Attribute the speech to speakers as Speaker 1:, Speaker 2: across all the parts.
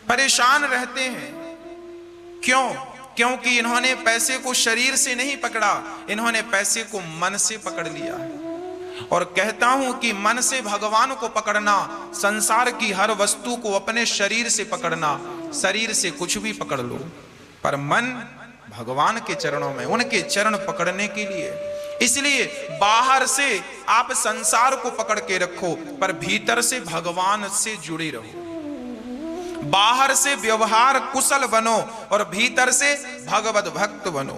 Speaker 1: परेशान रहते हैं। क्यों? क्योंकि इन्होंने पैसे को शरीर से नहीं पकड़ा, इन्होंने पैसे को मन से पकड़ लिया है। और कहता हूं कि मन से भगवान को पकड़ना, संसार की हर वस्तु को अपने शरीर से पकड़ना, शरीर से कुछ भी पकड़ लो, पर मन भगवान के चरणों में, उनके चरण पकड़ने के लिए। इसलिए बाहर से आप संसार को पकड़ के रखो, पर भीतर से भगवान से जुड़े रहो। बाहर से व्यवहार कुशल बनो और भीतर से भगवत भक्त बनो।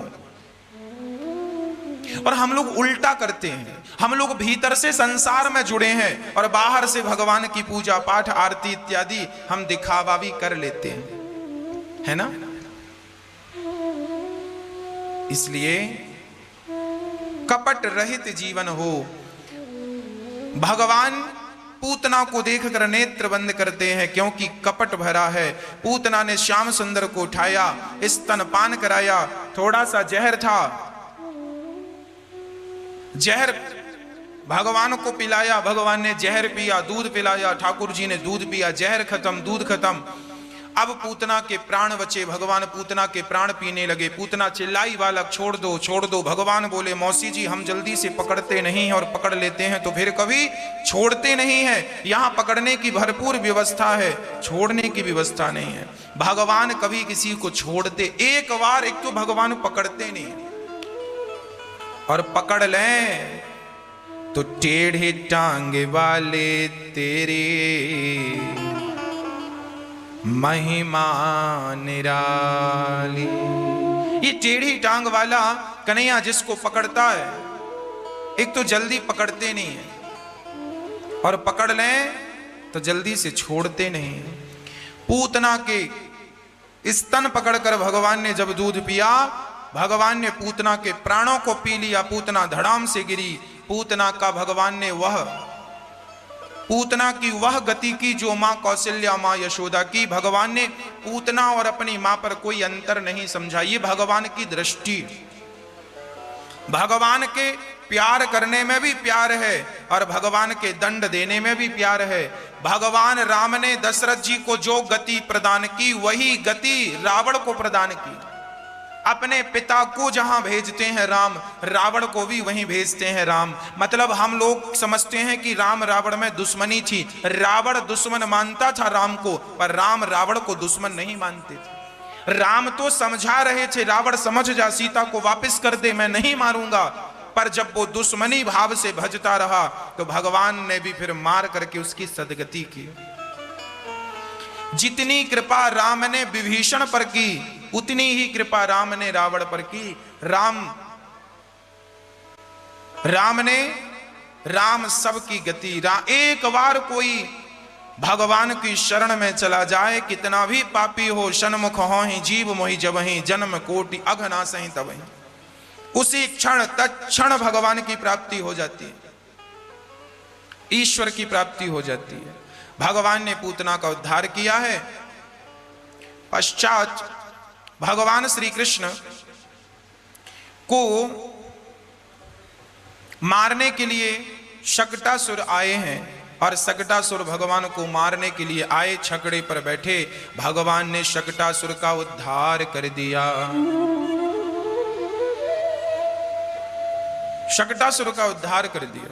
Speaker 1: और हम लोग उल्टा करते हैं, हम लोग भीतर से संसार में जुड़े हैं और बाहर से भगवान की पूजा पाठ आरती इत्यादि हम दिखावा भी कर लेते हैं, है ना। इसलिए कपट रहित जीवन हो। भगवान पूतना को देखकर नेत्र बंद करते हैं, क्योंकि कपट भरा है। पूतना ने श्याम सुंदर को उठाया, स्तनपान कराया, थोड़ा सा जहर था, जहर भगवान को पिलाया, भगवान ने जहर पिया, दूध पिलाया, ठाकुर जी ने दूध पिया, जहर खत्म, दूध खत्म। अब पूतना के प्राण बचे, भगवान पूतना के प्राण पीने लगे। पूतना चिल्लाई, बालक छोड़ दो, छोड़ दो। भगवान बोले, मौसी जी हम जल्दी से पकड़ते नहीं हैं, और पकड़ लेते हैं तो फिर कभी छोड़ते नहीं हैं। यहाँ पकड़ने की भरपूर व्यवस्था है, छोड़ने की व्यवस्था नहीं है। भगवान कभी किसी को छोड़ते, एक बार एक तो भगवान पकड़ते नहीं, और पकड़ लें तो टेढ़े टांगे वाले तेरे महिमा निराली। ये टेढ़ी टांग वाला कन्हैया जिसको पकड़ता है, एक तो जल्दी पकड़ते नहीं है, और पकड़ लें तो जल्दी से छोड़ते नहीं है। पूतना के स्तन पकड़कर भगवान ने जब दूध पिया, भगवान ने पूतना के प्राणों को पी लिया। पूतना धड़ाम से गिरी। पूतना का भगवान ने पूतना की वह गति की जो मां कौशल्या, मां यशोदा की। भगवान ने पूतना और अपनी मां पर कोई अंतर नहीं समझा। ये भगवान की दृष्टि, भगवान के प्यार करने में भी प्यार है और भगवान के दंड देने में भी प्यार है। भगवान राम ने दशरथ जी को जो गति प्रदान की, वही गति रावण को प्रदान की। अपने पिता को जहां भेजते हैं राम, रावण को भी वहीं भेजते हैं राम। मतलब हम लोग समझते हैं कि राम रावण में दुश्मनी थी, रावण दुश्मन मानता था राम को, पर राम रावण को दुश्मन नहीं मानते थे। राम तो समझा रहे थे, रावण समझ जा, सीता को वापस कर दे, मैं नहीं मारूंगा। पर जब वो दुश्मनी भाव से भजता रहा तो भगवान ने भी फिर मार करके उसकी सदगति की। जितनी कृपा राम ने विभीषण पर की, उतनी ही कृपा राम ने रावण पर की। राम सबकी गति। एक बार कोई भगवान की शरण में चला जाए, कितना भी पापी हो, सन्मुख हो ही जीव मोहि जबहि, जन्म कोटि अघनासहि तबहि, उसी क्षण तत्क्षण भगवान की प्राप्ति हो जाती है, ईश्वर की प्राप्ति हो जाती है। भगवान ने पूतना का उद्धार किया है। पश्चात भगवान श्री कृष्ण को मारने के लिए शकटासुर आए हैं, और शकटासुर भगवान को मारने के लिए आए, छकड़े पर बैठे। भगवान ने शकटासुर का उद्धार कर दिया। शकटासुर का उद्धार कर दिया।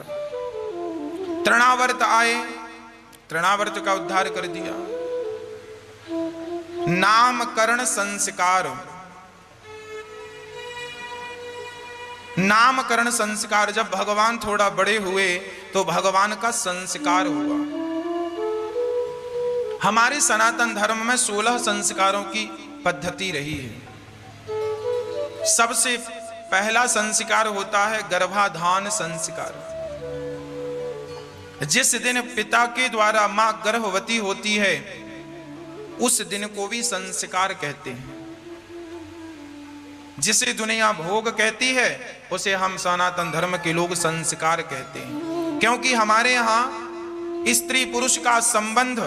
Speaker 1: तृणावर्त आए, तृणावर्त का उद्धार कर दिया। नामकरण संस्कार, नामकरण संस्कार, जब भगवान थोड़ा बड़े हुए तो भगवान का संस्कार हुआ। हमारे सनातन धर्म में 16 संस्कारों की पद्धति रही है। सबसे पहला संस्कार होता है गर्भाधान संस्कार। जिस दिन पिता के द्वारा मां गर्भवती होती है, उस दिन को भी संस्कार कहते हैं। जिसे दुनिया भोग कहती है, उसे हम सनातन धर्म के लोग संस्कार कहते हैं। क्योंकि हमारे यहाँ स्त्री पुरुष का संबंध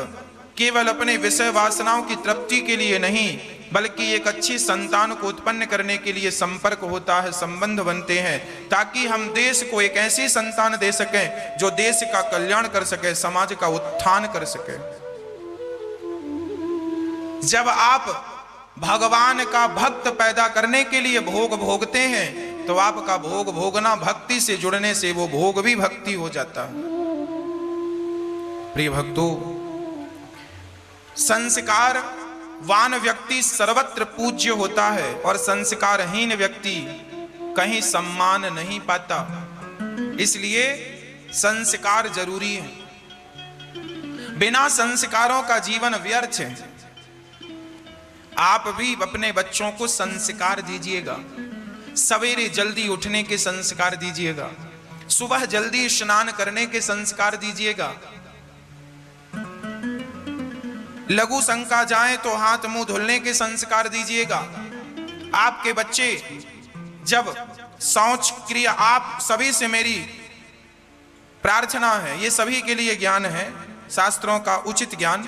Speaker 1: केवल अपने विषय वासनाओं की तृप्ति के लिए नहीं, बल्कि एक अच्छी संतान को उत्पन्न करने के लिए संपर्क होता है, संबंध बनते हैं, ताकि हम देश को एक ऐसी संतान दे सकें जो देश का कल्याण कर सके, समाज का उत्थान कर सके। जब आप भगवान का भक्त पैदा करने के लिए भोग भोगते हैं तो आपका भोग भोगना भक्ति से जुड़ने से वो भोग भी भक्ति हो जाता है। प्रिय भक्तों, संस्कारवान व्यक्ति सर्वत्र पूज्य होता है और संस्कारहीन व्यक्ति कहीं सम्मान नहीं पाता। इसलिए संस्कार जरूरी है। बिना संस्कारों का जीवन व्यर्थ है। आप भी अपने बच्चों को संस्कार दीजिएगा। सवेरे जल्दी उठने के संस्कार दीजिएगा, सुबह जल्दी स्नान करने के संस्कार दीजिएगा। लघु शंका जाए तो हाथ मुंह धुलने के संस्कार दीजिएगा। आपके बच्चे जब शौच क्रिया, आप सभी से मेरी प्रार्थना है, ये सभी के लिए ज्ञान है, शास्त्रों का उचित ज्ञान।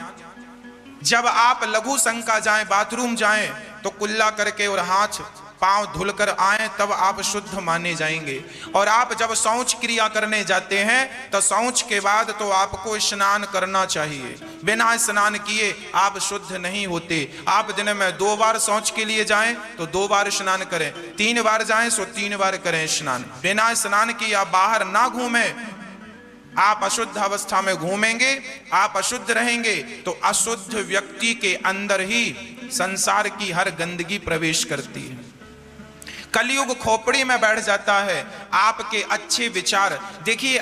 Speaker 1: जब आप लघु शंका जाएं, बाथरूम जाएं तो कुल्ला करके और हाथ पांव धुलकर आएं, तब आप शुद्ध माने जाएंगे। और आप जब शौच क्रिया करने जाते हैं तो शौच के बाद तो आपको स्नान करना चाहिए। बिना स्नान किए आप शुद्ध नहीं होते। आप दिन में 2 बार शौच के लिए जाएं तो 2 बार स्नान करें, 3 बार जाएं तो 3 बार करें स्नान। बिना स्नान किए आप बाहर ना घूमें। आप अशुद्ध अवस्था में घूमेंगे, आप अशुद्ध रहेंगे तो अशुद्ध व्यक्ति के अंदर ही संसार की हर गंदगी प्रवेश करती है। कलयुग खोपड़ी में बैठ जाता है। आपके अच्छे विचार, देखिए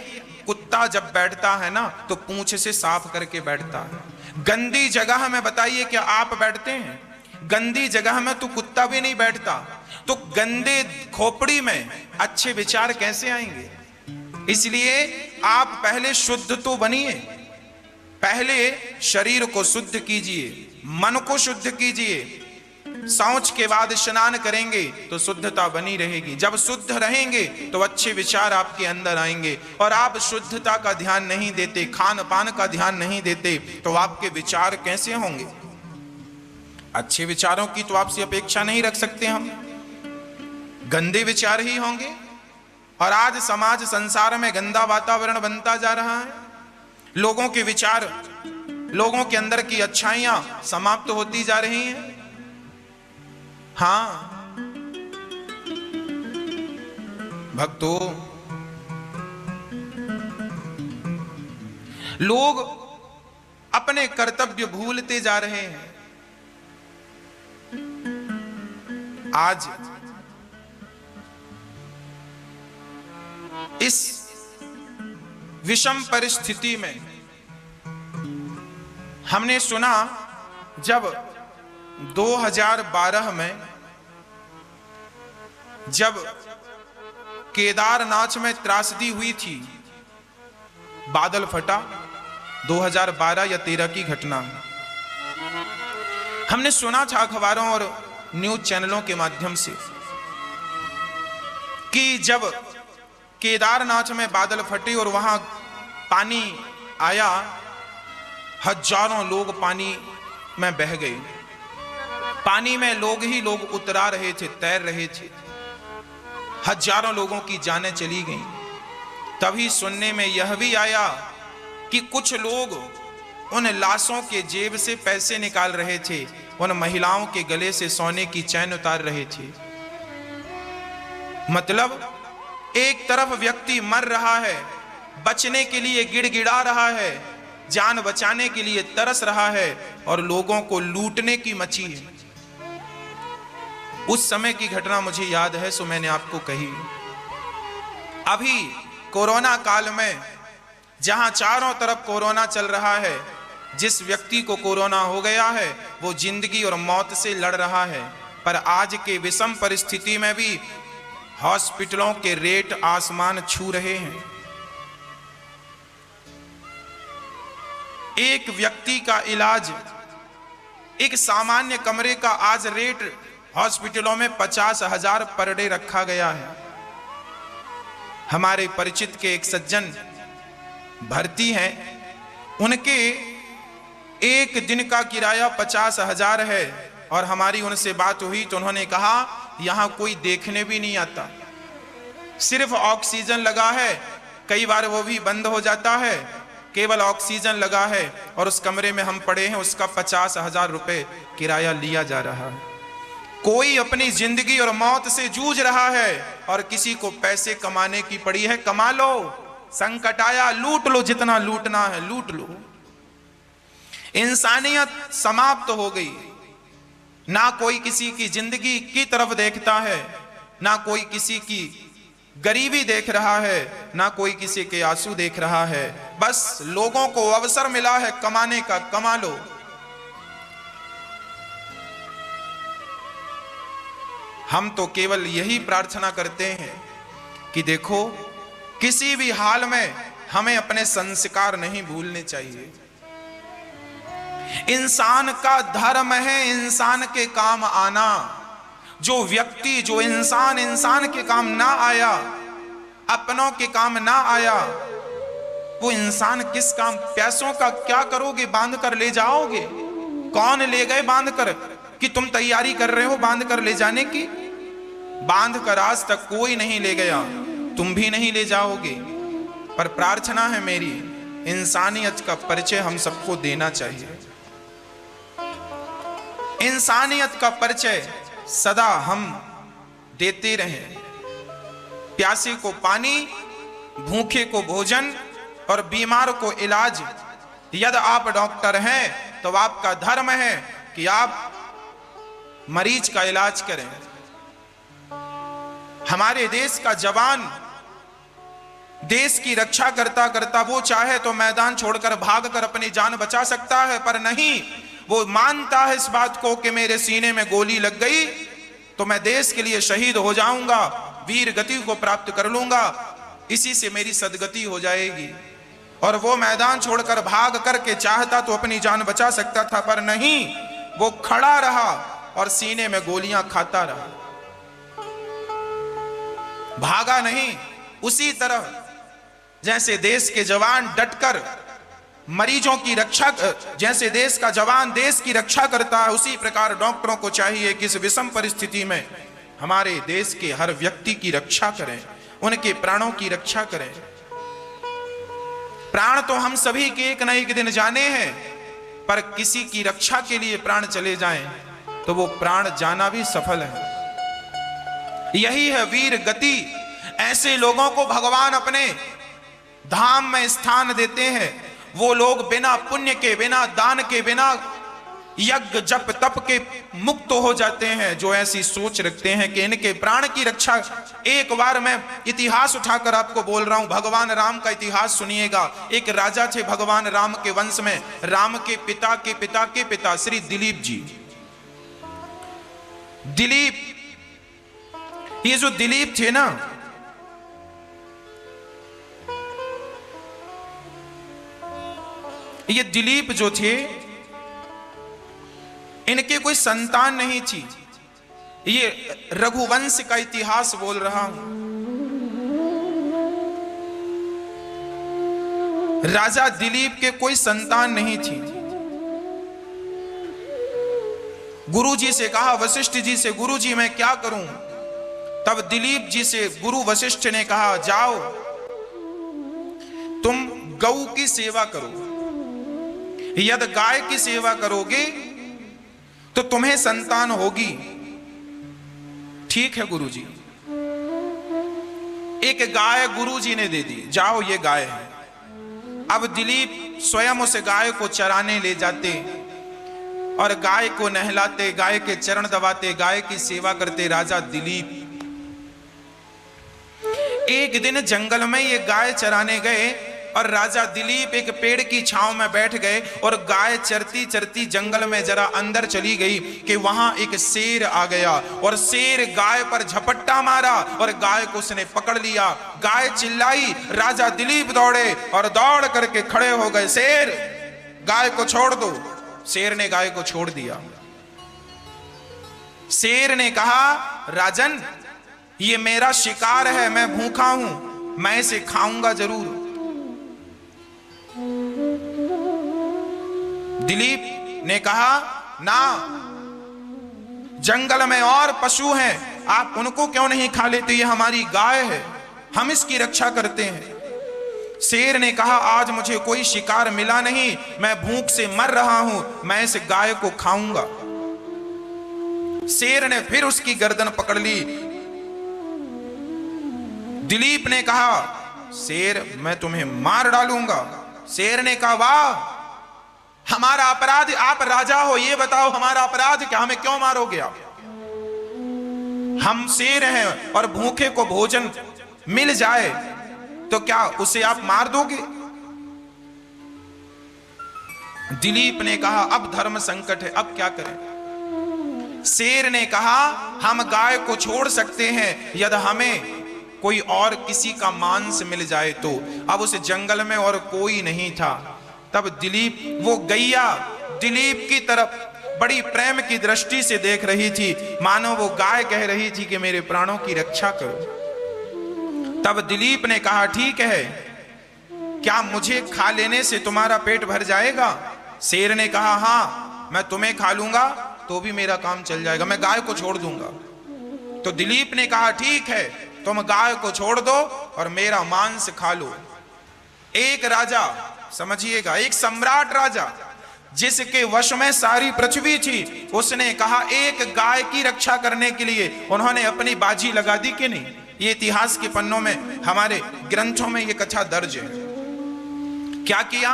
Speaker 1: कुत्ता जब बैठता है ना तो पूंछ से साफ करके बैठता है। गंदी जगह में बताइए क्या आप बैठते हैं? गंदी जगह में तो कुत्ता भी नहीं बैठता। तो गंदे खोपड़ी में अच्छे विचार कैसे आएंगे? इसलिए आप पहले शुद्ध तो बनिए। पहले शरीर को शुद्ध कीजिए, मन को शुद्ध कीजिए। शौच के बाद स्नान करेंगे तो शुद्धता बनी रहेगी। जब शुद्ध रहेंगे तो अच्छे विचार आपके अंदर आएंगे। और आप शुद्धता का ध्यान नहीं देते, खान पान का ध्यान नहीं देते, तो आपके विचार कैसे होंगे? अच्छे विचारों की तो आपसे अपेक्षा नहीं रख सकते हम, गंदे विचार ही होंगे। और आज समाज संसार में गंदा वातावरण बनता जा रहा है। लोगों के विचार, लोगों के अंदर की अच्छाइयां समाप्त होती जा रही हैं। हाँ भक्तों, लोग अपने कर्तव्य भूलते जा रहे हैं। आज इस विषम परिस्थिति में हमने सुना, जब 2012 में जब केदारनाथ में त्रासदी हुई थी, बादल फटा, 2012 या 13 की घटना। हमने सुना था अखबारों और न्यूज चैनलों के माध्यम से कि जब केदारनाथ में बादल फटे और वहां पानी आया, हजारों लोग पानी में बह गए। पानी में लोग ही लोग उतरा रहे थे, तैर रहे थे। हजारों लोगों की जानें चली गईं। तभी सुनने में यह भी आया कि कुछ लोग उन लाशों के जेब से पैसे निकाल रहे थे, उन महिलाओं के गले से सोने की चैन उतार रहे थे। मतलब एक तरफ व्यक्ति मर रहा है, बचने के लिए गिड़गिड़ा रहा है, जान बचाने के लिए तरस रहा है, और लोगों को लूटने की मची है। उस समय की घटना मुझे याद है, सो मैंने आपको कही। अभी कोरोना काल में जहां चारों तरफ कोरोना चल रहा है, जिस व्यक्ति को कोरोना हो गया है वो जिंदगी और मौत से लड़ रहा है। पर आज के विषम परिस्थिति में भी हॉस्पिटलों के रेट आसमान छू रहे हैं। एक व्यक्ति का इलाज, एक सामान्य कमरे का आज रेट हॉस्पिटलों में 50,000 पर डे रखा गया है। हमारे परिचित के एक सज्जन भर्ती हैं, उनके एक दिन का किराया 50,000 है। और हमारी उनसे बात हुई तो उन्होंने कहा यहां कोई देखने भी नहीं आता, सिर्फ ऑक्सीजन लगा है, कई बार वो भी बंद हो जाता है, केवल ऑक्सीजन लगा है और उस कमरे में हम पड़े हैं, उसका 50,000 रुपए किराया लिया जा रहा है। कोई अपनी जिंदगी और मौत से जूझ रहा है और किसी को पैसे कमाने की पड़ी है, कमा लो। संकट आया, लूट लो, जितना लूटना है लूट लो। इंसानियत समाप्त हो गई। ना कोई किसी की जिंदगी की तरफ देखता है, ना कोई किसी की गरीबी देख रहा है, ना कोई किसी के आंसू देख रहा है। बस लोगों को अवसर मिला है कमाने का, कमा लो। हम तो केवल यही प्रार्थना करते हैं कि देखो, किसी भी हाल में हमें अपने संस्कार नहीं भूलने चाहिए। इंसान का धर्म है इंसान के काम आना। जो व्यक्ति, जो इंसान के काम ना आया, अपनों के काम ना आया, वो इंसान किस काम? पैसों का क्या करोगे? बांध कर ले जाओगे? कौन ले गए बांध कर? कि तुम तैयारी कर रहे हो बांध कर ले जाने की? बांध कर आज तक कोई नहीं ले गया, तुम भी नहीं ले जाओगे। पर प्रार्थना है मेरी, इंसानियत का परिचय हम सबको देना चाहिए। इंसानियत का परिचय सदा हम देते रहें। प्यासे को पानी, भूखे को भोजन और बीमार को इलाज। यदि आप डॉक्टर हैं तो आपका धर्म है कि आप मरीज का इलाज करें। हमारे देश का जवान देश की रक्षा करता करता वो चाहे तो मैदान छोड़कर भागकर अपनी जान बचा सकता है, पर नहीं, वो मानता है इस बात को कि मेरे सीने में गोली लग गई तो मैं देश के लिए शहीद हो जाऊंगा, वीर गति को प्राप्त कर लूंगा, इसी से मेरी सदगति हो जाएगी। और वो मैदान छोड़कर भाग करके चाहता तो अपनी जान बचा सकता था, पर नहीं, वो खड़ा रहा और सीने में गोलियां खाता रहा, भागा नहीं। उसी तरह जैसे देश के जवान डटकर मरीजों की रक्षा, जैसे देश का जवान देश की रक्षा करता है, उसी प्रकार डॉक्टरों को चाहिए कि इस विषम परिस्थिति में हमारे देश के हर व्यक्ति की रक्षा करें, उनके प्राणों की रक्षा करें। प्राण तो हम सभी के एक न एक दिन जाने हैं, पर किसी की रक्षा के लिए प्राण चले जाएं तो वो प्राण जाना भी सफल है। यही है वीर गति। ऐसे लोगों को भगवान अपने धाम में स्थान देते हैं। वो लोग बिना पुण्य के, बिना दान के, बिना यज्ञ जप तप के मुक्त हो जाते हैं, जो ऐसी सोच रखते हैं कि इनके प्राण की रक्षा। एक बार मैं इतिहास उठाकर आपको बोल रहा हूं, भगवान राम का इतिहास सुनिएगा। एक राजा थे भगवान राम के वंश में, राम के पिता के पिता के पिता श्री दिलीप जी। दिलीप, ये जो दिलीप थे ना, ये दिलीप जो थे, इनके कोई संतान नहीं थी। ये रघुवंश का इतिहास बोल रहा हूं। राजा दिलीप के कोई संतान नहीं थी। गुरुजी से कहा, वशिष्ठ जी से, गुरुजी मैं क्या करूं? तब दिलीप जी से गुरु वशिष्ठ ने कहा, जाओ तुम गऊ की सेवा करो। यदि गाय की सेवा करोगे तो तुम्हें संतान होगी। ठीक है गुरुजी। एक गाय गुरुजी ने दे दी, जाओ ये गाय है। अब दिलीप स्वयं उस गाय को चराने ले जाते और गाय को नहलाते, गाय के चरण दबाते, गाय की सेवा करते राजा दिलीप। एक दिन जंगल में ये गाय चराने गए और राजा दिलीप एक पेड़ की छांव में बैठ गए और गाय चरती चरती जंगल में जरा अंदर चली गई कि वहां एक शेर आ गया और शेर गाय पर झपट्टा मारा और गाय को उसने पकड़ लिया। गाय चिल्लाई, राजा दिलीप दौड़े और दौड़ करके खड़े हो गए, शेर गाय को छोड़ दो। शेर ने गाय को छोड़ दिया। शेर ने कहा, राजन ये मेरा शिकार है, मैं भूखा हूं, मैं इसे खाऊंगा जरूर। दिलीप ने कहा, ना, जंगल में और पशु हैं, आप उनको क्यों नहीं खा लेते? ये हमारी गाय है, हम इसकी रक्षा करते हैं। शेर ने कहा आज मुझे कोई शिकार मिला नहीं, मैं भूख से मर रहा हूं, मैं इस गाय को खाऊंगा। शेर ने फिर उसकी गर्दन पकड़ ली। दिलीप ने कहा शेर मैं तुम्हें मार डालूंगा। शेर ने कहा वाह, हमारा अपराध, आप राजा हो, ये बताओ हमारा अपराध क्या, हमें क्यों मारोगे आप? हम शेर हैं और भूखे को भोजन मिल जाए तो क्या उसे आप मार दोगे? दिलीप ने कहा अब धर्म संकट है, अब क्या करें? शेर ने कहा हम गाय को छोड़ सकते हैं यदि हमें कोई और किसी का मांस मिल जाए तो। अब उस जंगल में और कोई नहीं था। तब दिलीप, वो गैया दिलीप की तरफ बड़ी प्रेम की दृष्टि से देख रही थी, मानो वो गाय कह रही थी कि मेरे प्राणों की रक्षा करो। तब दिलीप ने कहा ठीक है, क्या मुझे खा लेने से तुम्हारा पेट भर जाएगा? शेर ने कहा हाँ, मैं तुम्हें खा लूंगा तो भी मेरा काम चल जाएगा, मैं गाय को छोड़ दूंगा। तो दिलीप ने कहा ठीक है, तुम गाय को छोड़ दो और मेरा मांस खा लो। एक राजा, समझिएगा, एक सम्राट राजा जिसके वश में सारी पृथ्वी थी, उसने कहा एक गाय की रक्षा करने के लिए उन्होंने अपनी बाजी लगा दी कि नहीं? ये इतिहास के पन्नों में, हमारे ग्रंथों में ये कथा दर्ज है। क्या किया?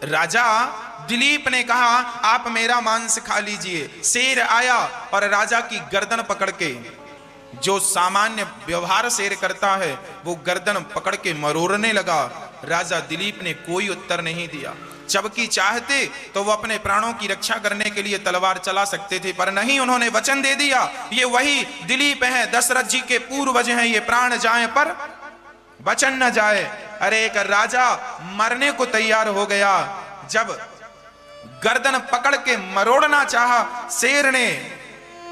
Speaker 1: राजा दिलीप ने कहा आप मेरा मांस खा लीजिए। शेर आया और राजा की गर्दन पकड़ के, जो सामान्य व्यवहार शेर करता है, वो गर्दन पकड़ के मरोड़ने लगा। राजा दिलीप ने कोई उत्तर नहीं दिया। जबकि चाहते तो वो अपने प्राणों की रक्षा करने के लिए तलवार चला सकते थे, पर नहीं, उन्होंने वचन दे दिया ये वही दिलीप हैं, दशरथ जी के पूर्वज हैं, ये प्राण जाए पर वचन न जाए। अरे एक राजा मरने को तैयार हो गया। जब गर्दन पकड़ के मरोड़ना चाहा शेर ने,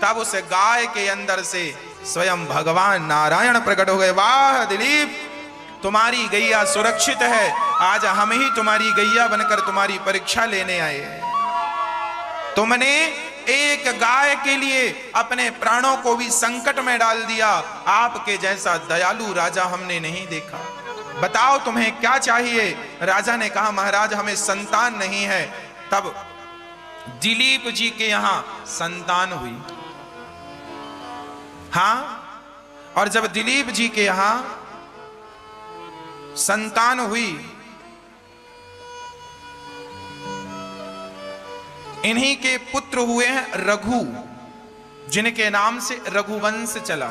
Speaker 1: तब उस गाय के अंदर से स्वयं भगवान नारायण प्रकट हो गए। वाह दिलीप, तुम्हारी गैया सुरक्षित है, आज हम ही तुम्हारी गैया बनकर तुम्हारी परीक्षा लेने आए हैं। तुमने एक गाय के लिए अपने प्राणों को भी संकट में डाल दिया। आपके जैसा दयालु राजा हमने नहीं देखा। बताओ तुम्हें क्या चाहिए? राजा ने कहा महाराज हमें संतान नहीं है। तब दिलीप जी के यहां संतान हुई। हां, और जब दिलीप जी के यहां संतान हुई, इन्हीं के पुत्र हुए हैं रघु, जिनके नाम से रघुवंश चला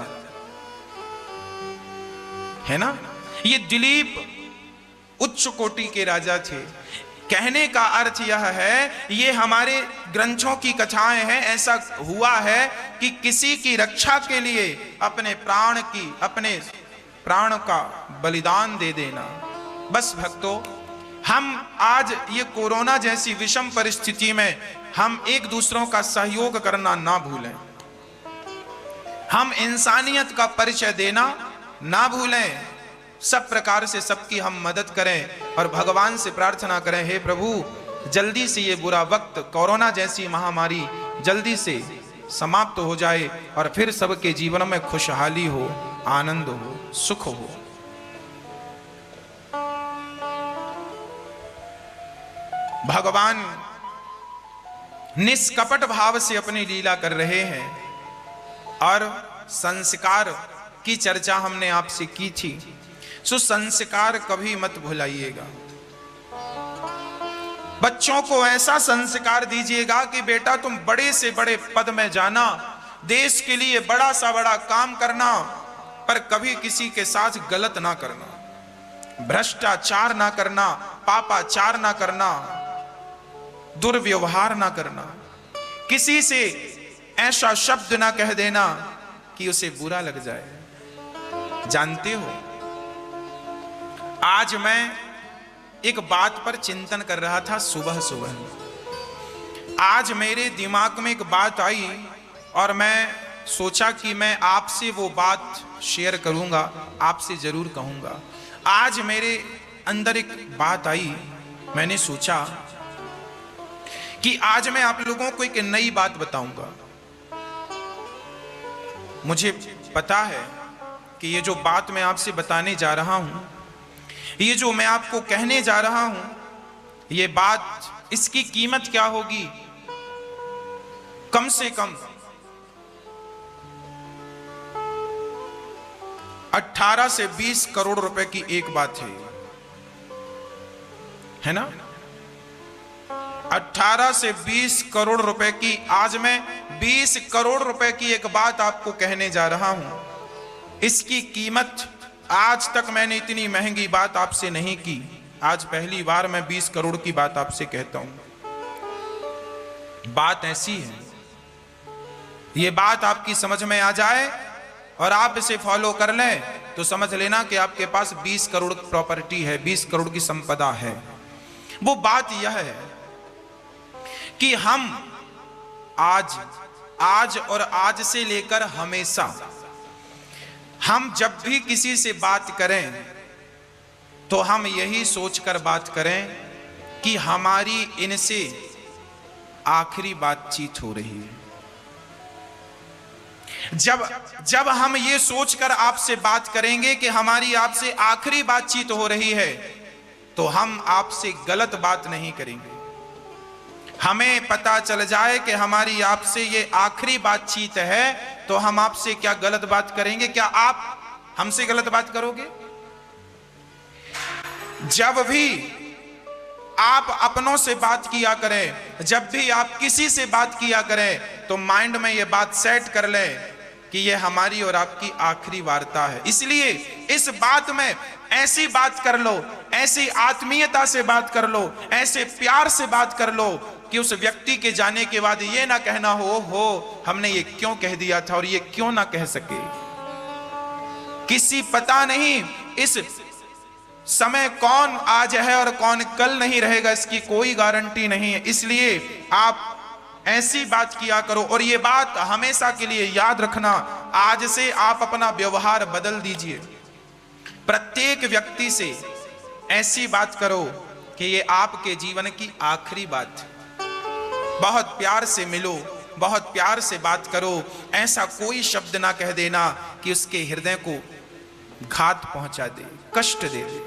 Speaker 1: है ना। ये दिलीप उच्च कोटि के राजा थे। कहने का अर्थ यह है, ये हमारे ग्रंथों की कथाएं हैं। ऐसा हुआ है कि किसी की रक्षा के लिए अपने प्राण का बलिदान दे देना। बस भक्तों, हम आज ये कोरोना जैसी विषम परिस्थिति में हम एक दूसरों का सहयोग करना ना भूलें। हम इंसानियत का परिचय देना ना भूलें। सब प्रकार से सबकी हम मदद करें और भगवान से प्रार्थना करें, हे प्रभु जल्दी से ये बुरा वक्त, कोरोना जैसी महामारी जल्दी से समाप्त हो जाए और फिर सबके जीवन में खुशहाली हो, आनंद हो, सुख हो। भगवान निष्कपट भाव से अपनी लीला कर रहे हैं और संस्कार की चर्चा हमने आपसे की थी। सो संस्कार कभी मत भुलाइएगा। बच्चों को ऐसा संस्कार दीजिएगा कि बेटा तुम बड़े से बड़े पद में जाना, देश के लिए बड़ा सा बड़ा काम करना, पर कभी किसी के साथ गलत ना करना, भ्रष्टाचार ना करना, पापाचार ना करना, दुर्व्यवहार ना करना, किसी से ऐसा शब्द ना कह देना कि उसे बुरा लग जाए। जानते हो, आज मैं एक बात पर चिंतन कर रहा था सुबह सुबह। आज मेरे दिमाग में एक बात आई और मैं सोचा कि मैं आपसे वो बात शेयर करूंगा, आपसे जरूर कहूंगा। आज मेरे अंदर एक बात आई, मैंने सोचा कि आज मैं आप लोगों को एक नई बात बताऊंगा। मुझे पता है कि ये जो बात मैं आपसे बताने जा रहा हूं, ये जो मैं आपको कहने जा रहा हूं, ये बात, इसकी कीमत क्या होगी? कम से कम 18 से 20 करोड़ रुपए की एक बात है ना? 18 से 20 करोड़ रुपए की, आज मैं 20 करोड़ रुपए की एक बात आपको कहने जा रहा हूं। इसकी कीमत, आज तक मैंने इतनी महंगी बात आपसे नहीं की, आज पहली बार मैं 20 करोड़ की बात आपसे कहता हूं। बात ऐसी है, ये बात आपकी समझ में आ जाए और आप इसे फॉलो कर लें तो समझ लेना कि आपके पास 20 करोड़ प्रॉपर्टी है, 20 करोड़ की संपदा है। वो बात यह है कि हम आज और आज से लेकर हमेशा, हम जब भी किसी से बात करें तो हम यही सोचकर बात करें कि हमारी इनसे आखिरी बातचीत हो रही है। जब हम ये सोचकर आपसे बात करेंगे कि हमारी आपसे आखिरी बातचीत हो रही है, तो हम आपसे गलत बात नहीं करेंगे। हमें पता चल जाए कि हमारी आपसे ये आखिरी बातचीत है, तो हम आपसे क्या गलत बात करेंगे? क्या आप हमसे गलत बात करोगे? जब भी आप अपनों से बात किया करें, जब भी आप किसी से बात किया करें, तो माइंड में ये बात सेट कर लें कि ये हमारी और आपकी आखिरी वार्ता है। इसलिए इस बात में ऐसी बात कर लो, ऐसी आत्मीयता से बात कर लो, ऐसे प्यार से बात कर लो कि उस व्यक्ति के जाने के बाद ये ना कहना हो हमने ये क्यों कह दिया था और ये क्यों ना कह सके। किसी पता नहीं इस समय कौन आज है और कौन कल नहीं रहेगा, इसकी कोई गारंटी नहीं है। इसलिए आप ऐसी बात किया करो। और ये बात हमेशा के लिए याद रखना, आज से आप अपना व्यवहार बदल दीजिए। प्रत्येक व्यक्ति से ऐसी बात करो कि ये आपके जीवन की आखिरी बात। बहुत प्यार से मिलो, बहुत प्यार से बात करो। ऐसा कोई शब्द ना कह देना कि उसके हृदय को घात पहुंचा दे, कष्ट दे दे।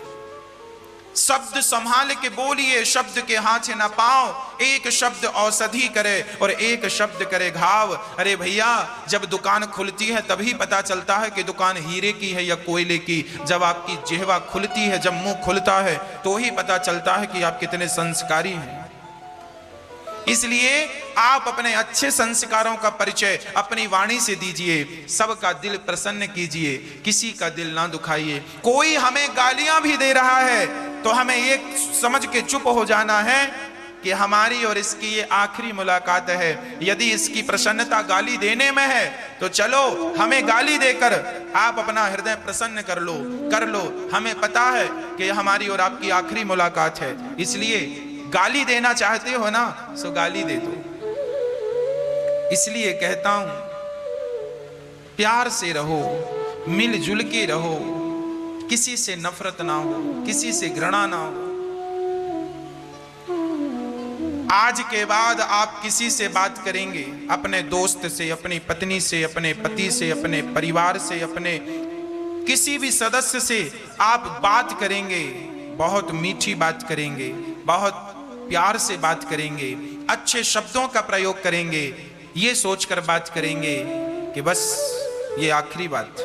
Speaker 1: शब्द संभाल के बोलिए, शब्द के हाथ ना पाओ। एक शब्द औषधि करे और एक शब्द करे घाव। अरे भैया, जब दुकान खुलती है तभी पता चलता है कि दुकान हीरे की है या कोयले की। जब आपकी जिह्वा खुलती है, जब मुंह खुलता है, तो ही पता चलता है कि आप कितने संस्कारी हैं। इसलिए आप अपने अच्छे संस्कारों का परिचय अपनी वाणी से दीजिए। सबका दिल प्रसन्न कीजिए, किसी का दिल ना दुखाइए। कोई हमें गालियां भी दे रहा है तो हमें ये समझ के चुप हो जाना है कि हमारी और इसकी ये आखिरी मुलाकात है। यदि इसकी प्रसन्नता गाली देने में है तो चलो, हमें गाली देकर आप अपना हृदय प्रसन्न कर लो। हमें पता है कि हमारी और आपकी आखिरी मुलाकात है। इसलिए गाली देना चाहते हो ना, सो गाली दे दो। इसलिए कहता हूं, प्यार से रहो, मिलजुल के रहो, किसी से नफरत ना हो, किसी से घृणा ना हो। आज के बाद आप किसी से बात करेंगे, अपने दोस्त से, अपनी पत्नी से, अपने पति से, अपने परिवार से, अपने किसी भी सदस्य से आप बात करेंगे, बहुत मीठी बात करेंगे, बहुत प्यार से बात करेंगे, अच्छे शब्दों का प्रयोग करेंगे। ये सोचकर बात करेंगे कि बस ये आखिरी बात।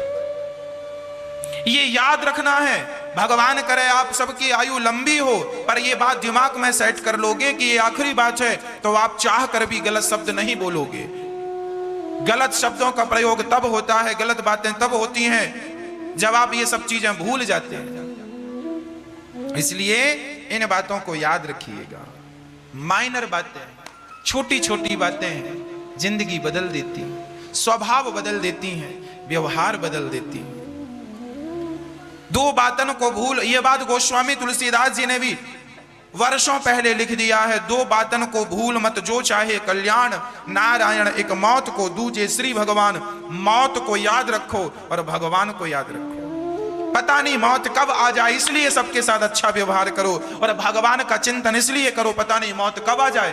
Speaker 1: ये याद रखना है। भगवान करे आप सबकी आयु लंबी हो, पर ये बात दिमाग में सेट कर लोगे कि ये आखिरी बात है, तो आप चाह कर भी गलत शब्द नहीं बोलोगे। गलत शब्दों का प्रयोग तब होता है, गलत बातें तब होती हैं जब आप ये सब चीजें भूल जाते हैं। इसलिए इन बातों को याद रखिएगा। माइनर बातें, छोटी छोटी बातें हैं, जिंदगी बदल देती हैं, स्वभाव बदल देती हैं, व्यवहार बदल देती हैं। दो बातन को भूल, ये बात गोस्वामी तुलसीदास जी ने भी वर्षों पहले लिख दिया है। दो बातन को भूल मत, जो चाहे कल्याण। नारायण एक मौत को, दूजे श्री भगवान। मौत को याद रखो और भगवान को याद रखो। पता नहीं मौत कब आ जाए, इसलिए सबके साथ अच्छा व्यवहार करो। और भगवान का चिंतन इसलिए करो, पता नहीं मौत कब आ जाए।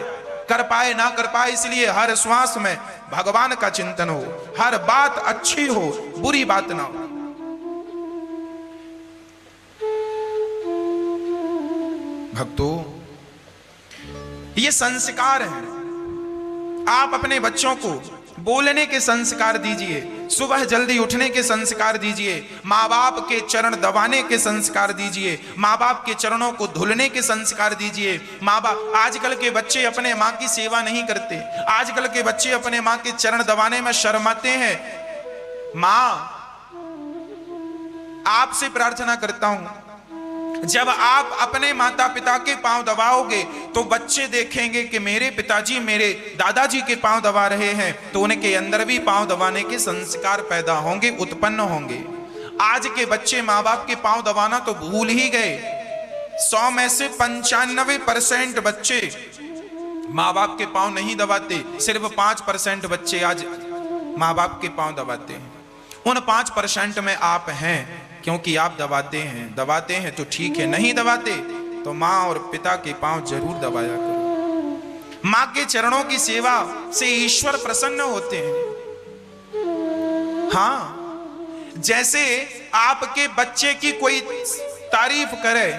Speaker 1: कर पाए ना कर पाए, इसलिए हर श्वास में भगवान का चिंतन हो, हर बात अच्छी हो, बुरी बात ना हो। भक्तों, ये संस्कार है। आप अपने बच्चों को बोलने के संस्कार दीजिए, सुबह जल्दी उठने के संस्कार दीजिए, माँ बाप के चरण दबाने के संस्कार दीजिए, माँ बाप के चरणों को धुलने के संस्कार दीजिए। माँ बाप, आजकल के बच्चे अपने माँ की सेवा नहीं करते, आजकल के बच्चे अपने माँ के चरण दबाने में शर्माते हैं। माँ, आपसे प्रार्थना करता हूं, जब आप अपने माता पिता के पांव दबाओगे तो बच्चे देखेंगे कि मेरे पिताजी मेरे दादाजी के पांव दबा रहे हैं, तो उनके अंदर भी पांव दबाने के संस्कार पैदा होंगे, उत्पन्न होंगे। आज के बच्चे माँ बाप के पांव दबाना तो भूल ही गए। 100 में से 95% बच्चे माँ बाप के पांव नहीं दबाते, सिर्फ 5% बच्चे आज माँ बाप के पांव दबाते हैं। उन 5% में आप हैं, क्योंकि आप दबाते हैं तो ठीक है, नहीं दबाते तो माँ और पिता के पांव जरूर दबाया करो। माँ के चरणों की सेवा से ईश्वर प्रसन्न होते हैं। हाँ, जैसे आपके बच्चे की कोई तारीफ करे,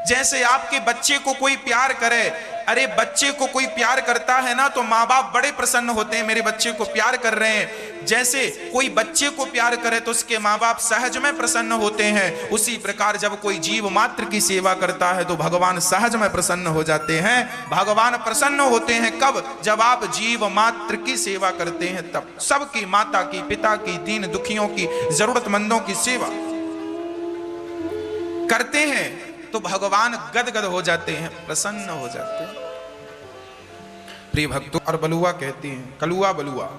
Speaker 1: जैसे आपके बच्चे को कोई प्यार करे, अरे बच्चे को कोई प्यार करता है ना तो माँ बाप बड़े प्रसन्न होते हैं, मेरे बच्चे को प्यार कर रहे हैं। जैसे कोई बच्चे को प्यार करे तो उसके माँ बाप सहज में प्रसन्न होते हैं, उसी प्रकार जब कोई जीव मात्र की सेवा करता है तो भगवान सहज में प्रसन्न हो जाते हैं। भगवान प्रसन्न होते हैं कब? जब आप जीव मात्र की सेवा करते हैं, तब सबकी, माता की, पिता की, दीन दुखियों की, जरूरतमंदों की सेवा करते हैं तो भगवान गदगद हो जाते हैं, प्रसन्न हो जाते हैं। प्रिय भक्तों, और बलुआ कहती हैं, कलुआ बलुआ,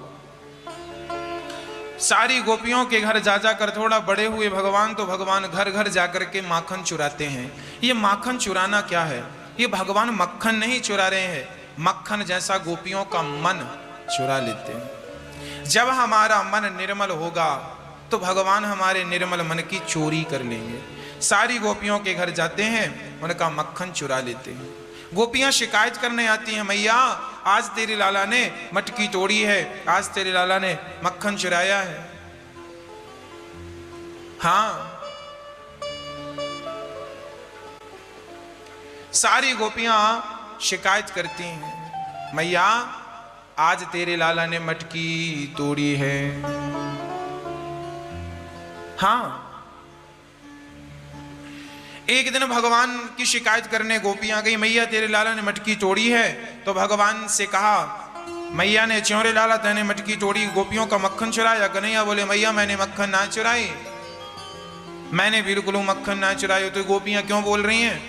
Speaker 1: सारी गोपियों के घर जा जाकर, थोड़ा बड़े हुए भगवान तो भगवान घर घर जाकर के माखन चुराते हैं। ये माखन चुराना क्या है? ये भगवान मक्खन नहीं चुरा रहे हैं, मक्खन जैसा गोपियों का मन चुरा लेते हैं। जब हमारा मन निर्मल होगा तो भगवान हमारे निर्मल मन की चोरी कर लेंगे। सारी गोपियों के घर जाते हैं, उनका मक्खन चुरा लेते हैं। गोपियां शिकायत करने आती हैं, मैया आज तेरे लाला ने मटकी तोड़ी है, आज तेरे लाला ने मक्खन चुराया है। हाँ, सारी गोपियां शिकायत करती हैं, मैया आज तेरे लाला ने मटकी तोड़ी है। हाँ, एक दिन भगवान की शिकायत करने गोपियां गई, मैया तेरे लाला ने मटकी तोड़ी है। तो भगवान से कहा, मैया ने, च्यों रे लाला तेने मटकी तोड़ी, गोपियों का मक्खन चुराया? कन्हैया बोले, मैया मैंने मक्खन ना चुराई, मैंने बिल्कुल मक्खन ना चुराई। तो गोपियां क्यों बोल रही हैं?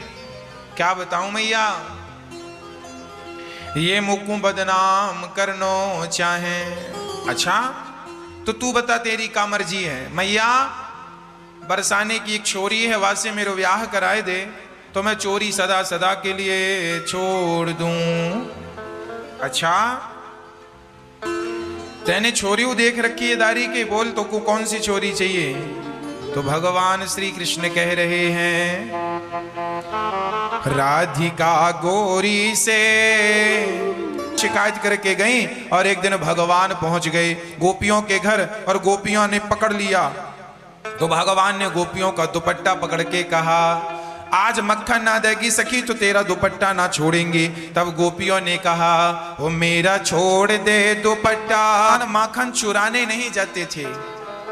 Speaker 1: क्या बताऊं मैया, ये मुझको बदनाम करनो चाहे। अच्छा, तो तू बता तेरी का मर्जी है? मैया बरसाने की एक छोरी है, वासे मेरे ब्याह कराए दे तो मैं चोरी सदा सदा के लिए छोड़ दूं। अच्छा, तेने छोरी देख रखी है दारी के, बोल तो को कौन सी छोरी चाहिए? तो भगवान श्री कृष्ण कह रहे हैं, राधिका गोरी से शिकायत करके गई। और एक दिन भगवान पहुंच गए गोपियों के घर और गोपियों ने पकड़ लिया। तो भगवान ने गोपियों का दुपट्टा पकड़ के कहा, आज मक्खन ना देगी सखी तो तेरा दुपट्टा ना छोड़ेंगे। तब गोपियों ने कहा, वो मेरा छोड़ दे दुपट्टा। माखन चुराने नहीं जाते थे,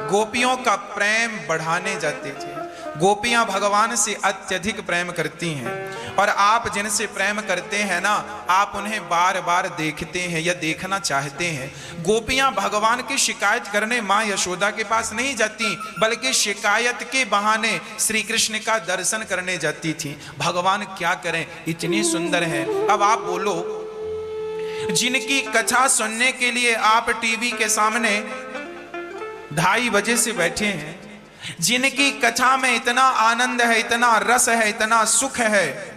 Speaker 1: गोपियों का प्रेम बढ़ाने जाते थे। गोपियां भगवान से अत्यधिक प्रेम करती हैं, और आप जिनसे प्रेम करते हैं ना, आप उन्हें बार बार देखते हैं या देखना चाहते हैं। गोपियां भगवान की शिकायत करने मां यशोदा के पास नहीं जाती, बल्कि शिकायत के बहाने श्री कृष्ण का दर्शन करने जाती थी। भगवान क्या करें, इतनी सुंदर है। अब आप बोलो, जिनकी कथा सुनने के लिए आप टीवी के सामने 2:30 बजे से बैठे हैं, जिनकी कथा में इतना आनंद है, इतना रस है, इतना सुख है,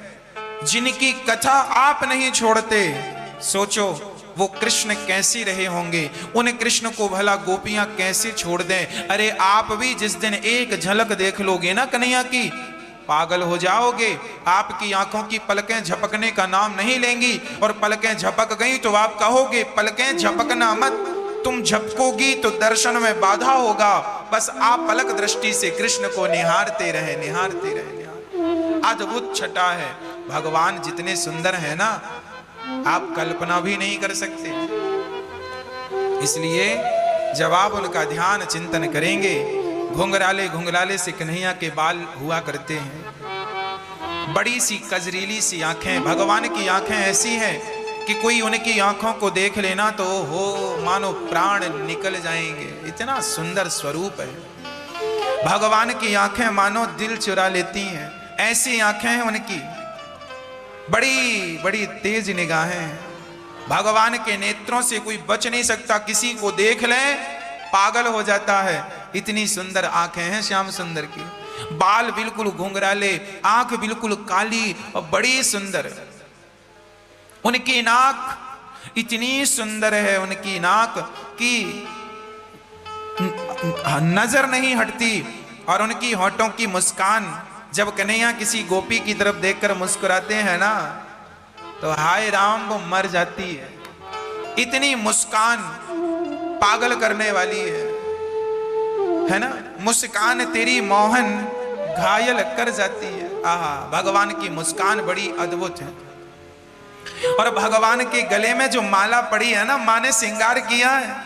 Speaker 1: जिनकी कथा आप नहीं छोड़ते, सोचो वो कृष्ण कैसे रहे होंगे। उन कृष्ण को भला गोपियां कैसे छोड़ दें। अरे आप भी जिस दिन एक झलक देख लोगे ना कन्हैया की, पागल हो जाओगे। आपकी आंखों की पलकें झपकने का नाम नहीं लेंगी, और पलकें झपक गई तो आप कहोगे पलकें झपकना मत, तुम झपकोगी तो दर्शन में बाधा होगा। बस आप पलक दृष्टि से कृष्ण को निहारते रहे, निहारते रहे, निहारते। अद्भुत छटा है, भगवान जितने सुंदर हैं ना, आप कल्पना भी नहीं कर सकते। इसलिए जब आप उनका ध्यान चिंतन करेंगे, घुंघराले घुंघराले से कन्हैया के बाल हुआ करते हैं, बड़ी सी कजरीली सी आंखें, भगवान की आंखें ऐसी हैं कि कोई उनकी आंखों को देख लेना तो हो मानो प्राण निकल जाएंगे, इतना सुंदर स्वरूप है। भगवान की आंखें मानो दिल चुरा लेती हैं, ऐसी आंखें हैं उनकी, बड़ी बड़ी तेज निगाहें हैं। भगवान के नेत्रों से कोई बच नहीं सकता, किसी को देख ले पागल हो जाता है, इतनी सुंदर आंखें हैं श्याम सुंदर की। बाल बिल्कुल घुंघराले, आंख बिल्कुल काली और बड़ी सुंदर। उनकी नाक इतनी सुंदर है, उनकी नाक की नजर नहीं हटती, और उनकी होठों की मुस्कान, जब कन्हैया किसी गोपी की तरफ देखकर मुस्कुराते हैं ना, तो हाय राम वो मर जाती है। इतनी मुस्कान पागल करने वाली है ना, मुस्कान तेरी मोहन घायल कर जाती है। आहा, भगवान की मुस्कान बड़ी अद्भुत है। और भगवान के गले में जो माला पड़ी है ना, माँ ने श्रृंगार किया है,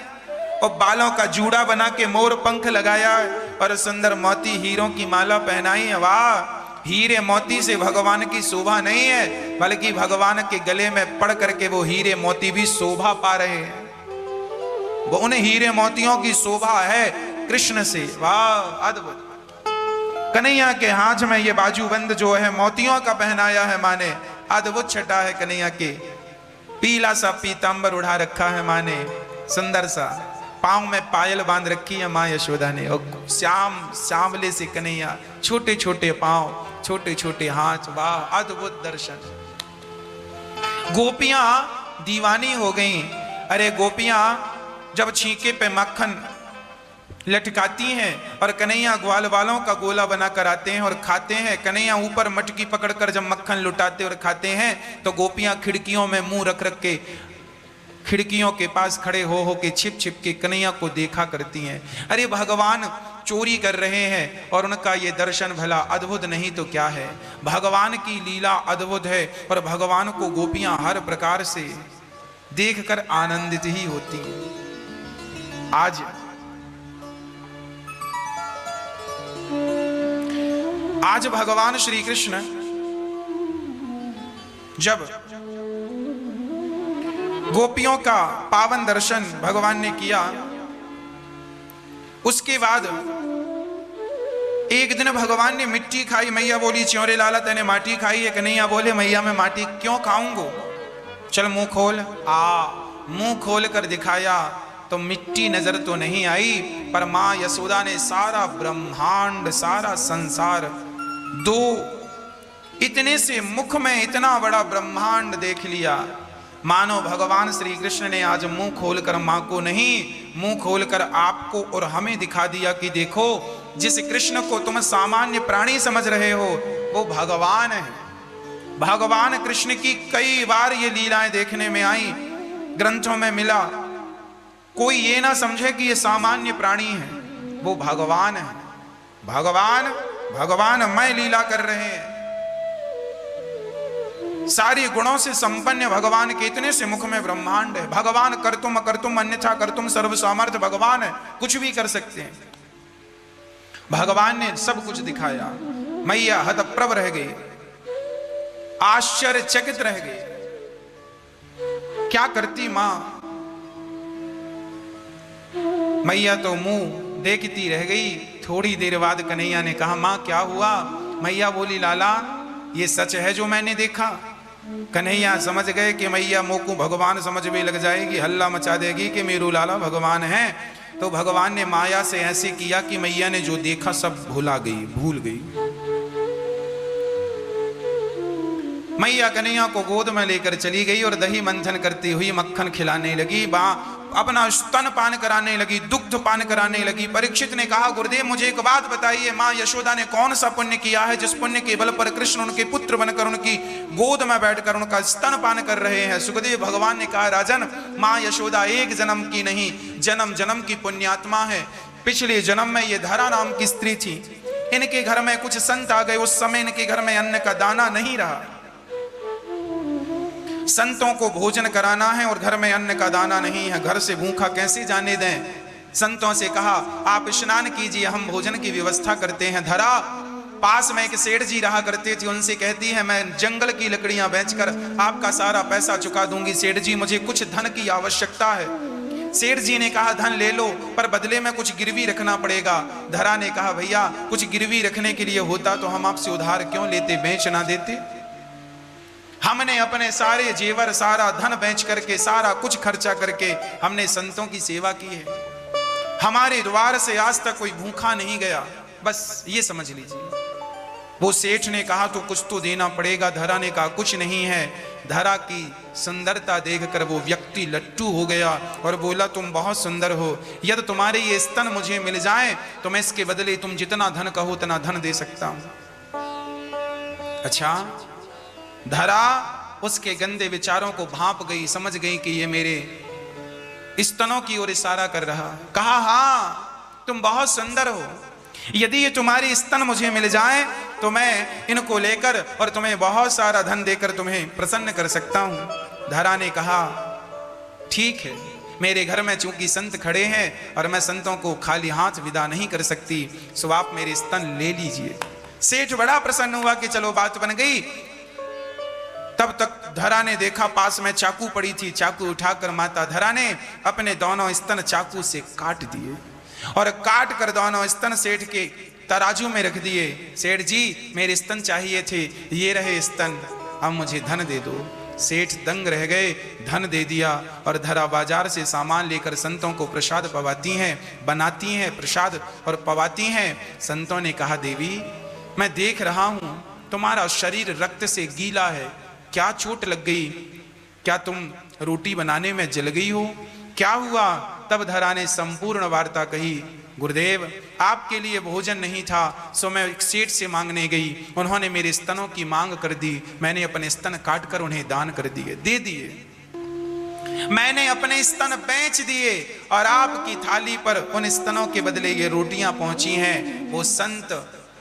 Speaker 1: और बालों का जूड़ा बना के मोर पंख लगाया है, और सुंदर मोती हीरों की माला पहनाई है। वाह, हीरे मोती से भगवान की शोभा नहीं है, बल्कि भगवान के गले में पड़ करके वो हीरे मोती भी शोभा पा रहे हैं। वो उन हीरे मोतियों की शोभा है कृष्ण से। वाह, अद्भुत। कन्हैया के हाथ में ये बाजूबंद जो है मोतियों का पहनाया है माँ ने, अद्भुत छटा है कन्हैया के। पीला सा पीतांबर उड़ा रखा है माँ ने, सुंदर सा। पांव में पायल बांध रखी है माँ यशोदा ने, और श्याम सांवले से कन्हैया, छोटे छोटे पांव, छोटे छोटे हाथ। वाह, अद्भुत दर्शन। गोपियां दीवानी हो गईं। अरे गोपियां जब छींके पे मक्खन लटकाती हैं और कन्हैया ग्वाल वालों का गोला बनाकर आते हैं और खाते हैं, कन्हैया ऊपर मटकी पकड़कर जब मक्खन लुटाते और खाते हैं, तो गोपियां खिड़कियों में मुंह रख रख के, खिड़कियों के पास खड़े हो के छिप छिप के कन्हैया को देखा करती हैं। अरे भगवान चोरी कर रहे हैं और उनका ये दर्शन भला अद्भुत नहीं तो क्या है। भगवान की लीला अद्भुत है, और भगवान को गोपियां हर प्रकार से देखकर आनंदित ही होती हैं। आज भगवान श्री कृष्ण जब गोपियों का पावन दर्शन भगवान ने किया, उसके बाद एक दिन भगवान ने मिट्टी खाई। मैया बोली, च्योरे लाला तेने माटी खाई है? कन्हैया बोले, मैया मैं माटी क्यों खाऊंगा, चल मुंह खोल। मुंह खोल कर दिखाया तो मिट्टी नजर तो नहीं आई, पर मां यशोदा ने सारा ब्रह्मांड, सारा संसार, दो इतने से मुख में इतना बड़ा ब्रह्मांड देख लिया। मानो भगवान श्री कृष्ण ने आज मुंह खोलकर मां को नहीं, मुंह खोलकर आपको और हमें दिखा दिया कि देखो, जिस कृष्ण को तुम सामान्य प्राणी समझ रहे हो वो भगवान है। भगवान कृष्ण की कई बार ये लीलाएं देखने में आई, ग्रंथों में मिला। कोई ये ना समझे कि ये सामान्य प्राणी है, वो भगवान है। भगवान लीला कर रहे हैं। सारी गुणों से संपन्न भगवान के इतने से मुख में ब्रह्मांड है। भगवान कर्तुम अकर्तुम अन्यथा कर्तुम सर्व सामर्थ्य भगवान है, कुछ भी कर सकते हैं। भगवान ने सब कुछ दिखाया। मैया हतप्रभ रह गई, आश्चर्यचकित रह गई। क्या करती मां? मैया तो मुंह देखती रह गई। थोड़ी देर बाद कन्हैया ने कहा, मां क्या हुआ? मैया बोली, लाला ये सच है जो मैंने देखा। कन्हैया समझ गए कि मैया मोकू भगवान समझ में लग जाएगी, हल्ला मचा देगी कि मेरू लाला भगवान है। तो भगवान ने माया से ऐसे किया कि मैया ने जो देखा सब भूल गई। मैया कन्हैया को गोद में लेकर चली गई और दही मंथन करती हुई मक्खन खिलाने लगी, अपना स्तन पान कराने लगी, दुग्ध पान कराने लगी। परीक्षित ने कहा, गुरुदेव मुझे एक बात बताइए, माँ यशोदा ने कौन सा पुण्य किया है जिस पुण्य के बल पर कृष्ण उनके पुत्र बनकर उनकी गोद में बैठकर उनका स्तन पान कर रहे हैं? सुखदेव भगवान ने कहा, राजन माँ यशोदा एक जन्म की नहीं, जन्म जन्म की पुण्यात्मा है। पिछले जन्म में ये धरा नाम की स्त्री थी, इनके घर में कुछ संत आ गए, उस समय इनके घर में अन्न का दाना नहीं रहा। संतों को भोजन कराना है और घर में अन्न का दाना नहीं है, घर से भूखा कैसे जाने दें। संतों से कहा आप स्नान कीजिए, हम भोजन की व्यवस्था करते हैं। धरा पास में एक सेठ जी रहा करते थे, उनसे कहती है मैं जंगल की लकड़ियां बेचकर आपका सारा पैसा चुका दूंगी। सेठ जी मुझे कुछ धन की आवश्यकता है। सेठ जी ने कहा धन ले लो, पर बदले में कुछ गिरवी रखना पड़ेगा। धरा ने कहा भैया कुछ गिरवी रखने के लिए होता तो हम आपसे उधार क्यों लेते, बेच ना देते। हमने अपने सारे जेवर सारा धन बेच करके सारा कुछ खर्चा करके हमने संतों की सेवा की है। हमारे द्वार से आज तक कोई भूखा नहीं गया, बस ये समझ लीजिए। वो सेठ ने कहा तो कुछ तो देना पड़ेगा। धरा ने कहा कुछ नहीं है। धरा की सुंदरता देखकर वो व्यक्ति लट्टू हो गया और बोला तुम बहुत सुंदर हो, यदि तुम्हारे ये स्तन मुझे मिल जाए तो मैं इसके बदले तुम जितना धन कहो उतना धन दे सकता हूं। अच्छा, धरा उसके गंदे विचारों को भांप गई, समझ गई कि ये मेरे स्तनों की ओर इशारा कर रहा। कहा हाँ तुम बहुत सुंदर हो, यदि ये तुम्हारी स्तन मुझे मिल जाए तो मैं इनको लेकर और तुम्हें बहुत सारा धन देकर तुम्हें प्रसन्न कर सकता हूं। धरा ने कहा ठीक है, मेरे घर में चूंकि संत खड़े हैं और मैं संतों को खाली हाथ विदा नहीं कर सकती, सो आप मेरे स्तन ले लीजिए। सेठ बड़ा प्रसन्न हुआ कि चलो बात बन गई। तब तक धरा ने देखा पास में चाकू पड़ी थी, चाकू उठाकर माता धरा ने अपने दोनों स्तन चाकू से काट दिए और काट कर दोनों स्तन सेठ के तराजू में रख दिए। सेठ जी मेरे स्तन चाहिए थे, ये रहे स्तन, अब मुझे धन दे दो। सेठ दंग रह गए, धन दे दिया और धरा बाजार से सामान लेकर संतों को प्रसाद पवाती हैं, बनाती हैं प्रसाद और पवाती हैं। संतों ने कहा देवी मैं देख रहा हूं तुम्हारा शरीर रक्त से गीला है, क्या चोट लग गई, क्या तुम रोटी बनाने में जल गई हो, क्या हुआ। तब धरा ने संपूर्ण वार्ता कही। गुरुदेव आपके लिए भोजन नहीं था, सो मैं एक सेठ से मांगने गई, उन्होंने मेरे स्तनों की मांग कर दी, मैंने अपने स्तन काटकर उन्हें दान कर दिए, दे दिए। मैंने अपने स्तन बेच दिए और आपकी थाली पर उन स्तनों के बदले ये रोटियां पहुंची हैं। वो संत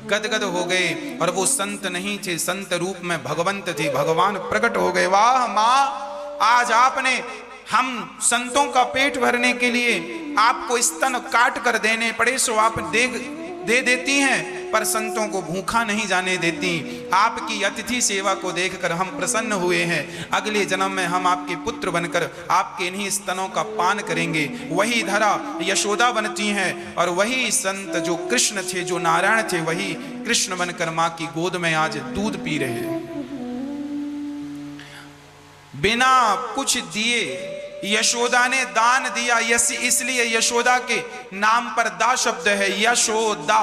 Speaker 1: गदगद हो गए और वो संत नहीं थे, संत रूप में भगवंत थे, भगवान प्रकट हो गए। वाह माँ, आज आपने हम संतों का पेट भरने के लिए आपको स्तन काट कर देने पड़े सो आप दे देती हैं, पर संतों को भूखा नहीं जाने देती। आपकी अतिथि सेवा को देखकर हम प्रसन्न हुए हैं। अगले जन्म में हम आपके पुत्र बनकर आपके इन्हीं स्तनों का पान करेंगे। वही धरा यशोदा बनती हैं और वही संत जो कृष्ण थे, जो नारायण थे, वही कृष्ण बनकर मां की गोद में आज दूध पी रहे हैं। बिना कुछ दिए यशोदा ने दान दिया, इसलिए यशोदा के नाम पर दा शब्द है। यशोदा,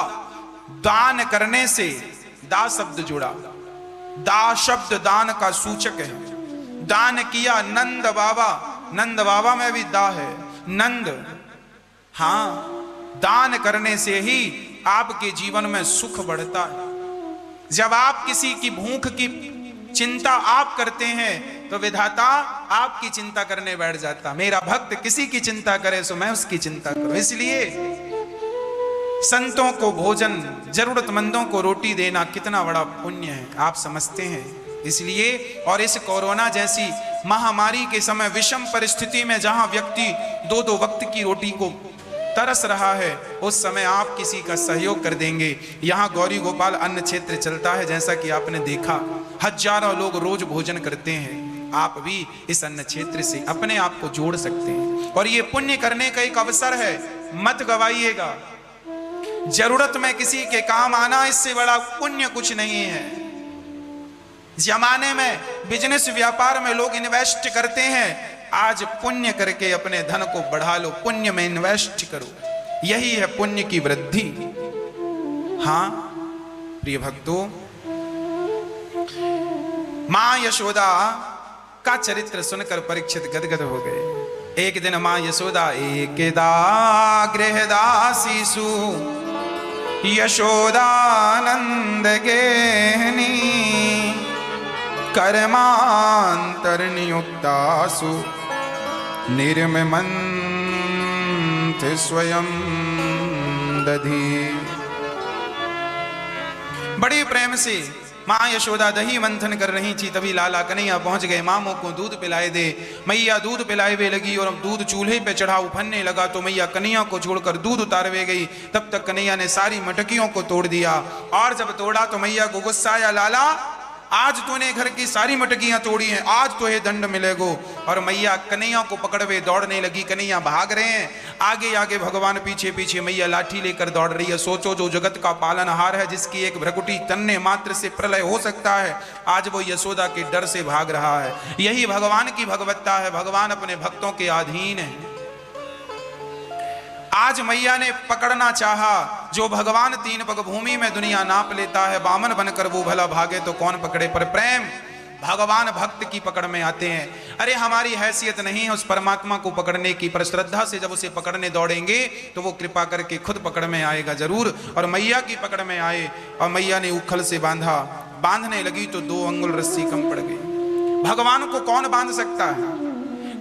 Speaker 1: दान करने से दा शब्द जुड़ा। दा शब्द दान का सूचक है। दान किया नंद बाबा, नंद बाबा में भी दा है, नंद। हाँ, दान करने से ही आपके जीवन में सुख बढ़ता है। जब आप किसी की भूख की चिंता आप करते हैं तो विधाता आपकी चिंता करने बैठ जाता। मेरा भक्त किसी की चिंता करे सो मैं उसकी चिंता करूं। इसलिए संतों को भोजन, जरूरतमंदों को रोटी देना कितना बड़ा पुण्य है, आप समझते हैं। इसलिए और इस कोरोना जैसी महामारी के समय, विषम परिस्थिति में जहां व्यक्ति दो दो वक्त की रोटी को तरस रहा है, उस समय आप किसी का सहयोग कर देंगे। यहाँ गौरी गोपाल अन्न क्षेत्र चलता है, जैसा कि आपने देखा, हजारों लोग रोज भोजन करते हैं। आप भी इस अन्न क्षेत्र से अपने आप को जोड़ सकते हैं और ये पुण्य करने का एक अवसर है, मत गवाइएगा। जरूरत में किसी के काम आना, इससे बड़ा पुण्य कुछ नहीं है। जमाने में बिजनेस व्यापार में लोग इन्वेस्ट करते हैं, आज पुण्य करके अपने धन को बढ़ा लो, पुण्य में इन्वेस्ट करो, यही है पुण्य की वृद्धि। हाँ प्रिय भक्तों, मां यशोदा का चरित्र सुनकर परीक्षित गदगद हो गए। एक दिन मां यशोदा एकदा गृहदासीसु यशोदानंद गेहनी कर्मांतर नियुक्तासु निर्ममंत स्वयं दधी। बड़े प्रेम से माँ यशोदा दही मंथन कर रही थी, तभी लाला कन्हैया पहुंच गए। मामों को दूध पिलाए दे। मैया दूध पिलाए लगी और दूध चूल्हे पे चढ़ा उफनने लगा तो मैया कन्हैया को छोड़कर दूध उतारवे गई। तब तक कन्हैया ने सारी मटकियों को तोड़ दिया और जब तोड़ा तो मैया को गुस्सा आया, लाला आज तूने घर की सारी मटकियां तोड़ी हैं, आज तो ये दंड मिलेगो। और मैया कन्हैया को पकड़वे दौड़ने लगी। कन्हैया भाग रहे हैं, आगे आगे भगवान पीछे पीछे, मैया लाठी लेकर दौड़ रही है। सोचो जो जगत का पालनहार है, जिसकी एक भ्रकुटी तन्ने मात्र से प्रलय हो सकता है, आज वो यशोदा के डर से भाग रहा है। यही भगवान की भगवत्ता है, भगवान अपने भक्तों के अधीन है। आज मैया ने पकड़ना चाहा, जो भगवान 3 पग भूमि में दुनिया नाप लेता है, बामन बनकर वो भला भागे तो कौन पकड़े। पर प्रेम भगवान भक्त की पकड़ में आते हैं। अरे हमारी हैसियत नहीं है उस परमात्मा को पकड़ने की, पर श्रद्धा से जब उसे पकड़ने दौड़ेंगे तो वो कृपा करके खुद पकड़ में आएगा जरूर। और मैया की पकड़ में आए और मैया ने उखल से बांधा। बांधने लगी तो 2 अंगुल रस्सी कम पड़ गई। भगवान को कौन बांध सकता है?